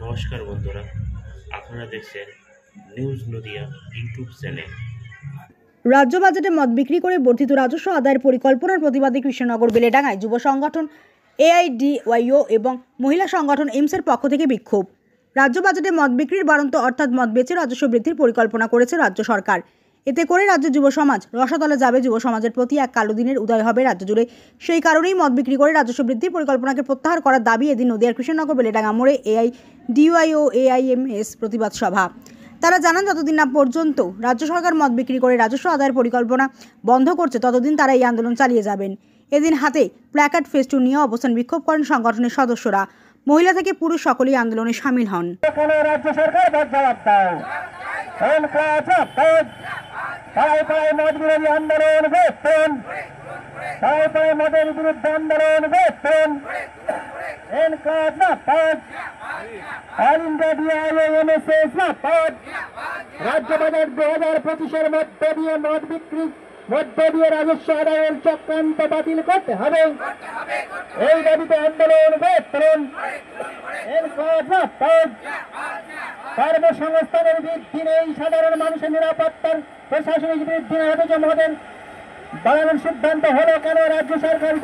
নমস্কার বন্ধুরা, আপনারা দেখছেন নিউজ নদিয়া ইউটিউব চ্যানেল। রাজ্য বাজেটে মদ বিক্রি করে বর্ধিত রাজস্ব আদায়ের পরিকল্পনার প্রতিবাদে কৃষ্ণনগর বেলেডাঙ্গায় যুব সংগঠন AIDYO এবং মহিলা সংগঠন এমসের পক্ষ থেকে বিক্ষোভ। রাজ্য বাজেটে মদ বিক্রির বাড়ন্ত অর্থাৎ মদ বেচে রাজস্ব বৃদ্ধির পরিকল্পনা করেছে রাজ্য সরকার। এতে করে রাজ্য যুব সমাজ রসাতলে যাবে, যুব সমাজের প্রতি এক কালো দিনের উদয় হবে রাজ্য জুড়ে। সেই কারণেই মদ বিক্রি করে রাজস্ব বৃদ্ধির পরিকল্পনাকে প্রত্যাহার করার দাবি এদিন নদিয়ার কৃষ্ণনগর বেলেডাঙ্গা মোড়ে AIDYO AIMS প্রতিবাদ সভা। তারা জানান, যতদিন না পর্যন্ত রাজ্য সরকার মদ বিক্রি করে রাজস্ব আদায়ের পরিকল্পনা বন্ধ করছে ততদিন তারা এই আন্দোলন চালিয়ে যাবেন। এদিন হাতে প্ল্যাকার্ড ফেস্টুন নিয়ে অবস্থান বিক্ষোভ করেন সংগঠনের সদস্যরা। মহিলা থেকে পুরুষ সকলেই আন্দোলনে সামিল হন। রাজ্য সরকার মদ বিরোধী আন্দোলন করছেন, মদের বিরুদ্ধে আন্দোলন করছেন। রাজ্য বাজেট 2025-এর মধ্য দিয়ে মদ বিক্রি মধ্য দিয়ে রাজস্ব আদায়ের চক্রান্ত বাতিল করতে হবে। এই দাবিতে আন্দোলন করছেন। কর্মসংস্থানের বৃদ্ধি নেই, সাধারণ মানুষের নিরাপত্তার প্রশাসনিক বৃদ্ধি না হতে যে মদের বাড়ানোর সিদ্ধান্ত হলো কেন? রাজ্য সরকার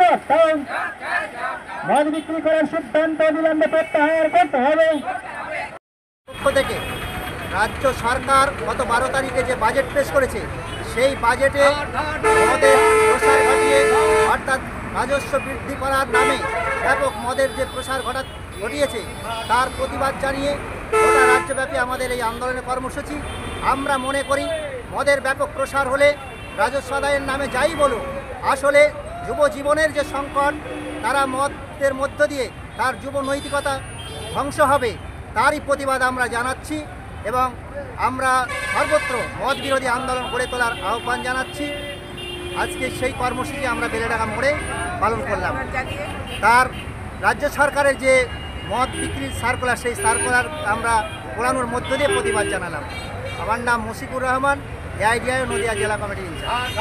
মদ বিক্রি করার সিদ্ধান্ত অবিলম্বে প্রত্যাহার করতে হবে। পক্ষ থেকে রাজ্য সরকার গত 12 তারিখে যে বাজেট পেশ করেছে, সেই বাজেটে মদের প্রসার ঘটিয়ে অর্থাৎ রাজস্ব বৃদ্ধি করার নামে ব্যাপক মদের যে প্রসার ঘটিয়েছে তার প্রতিবাদ জানিয়ে গোটা রাজ্যব্যাপী আমাদের এই আন্দোলনের কর্মসূচি। আমরা মনে করি মদের ব্যাপক প্রসার হলে রাজস্ব আদায়ের নামে যাই বলুক, আসলে যুব জীবনের যে সংকট, তারা মদের মধ্য দিয়ে তার যুব নৈতিকতা ধ্বংস হবে, তারই প্রতিবাদ আমরা জানাচ্ছি এবং আমরা সর্বত্র মদ বিরোধী আন্দোলন গড়ে তোলার আহ্বান জানাচ্ছি। আজকে সেই কর্মসূচি আমরা বেলেডাঙ্গা মোড়ে পালন করলাম। তার রাজ্য সরকারের যে মদ বিক্রির সার্কুলার, সেই সার্কুলার আমরা পোড়ানোর মধ্য দিয়ে প্রতিবাদ জানালাম। আমার নাম মুশিকুর রহমান, AIDYO নদিয়া জেলা কমিটির ইনচার্জ।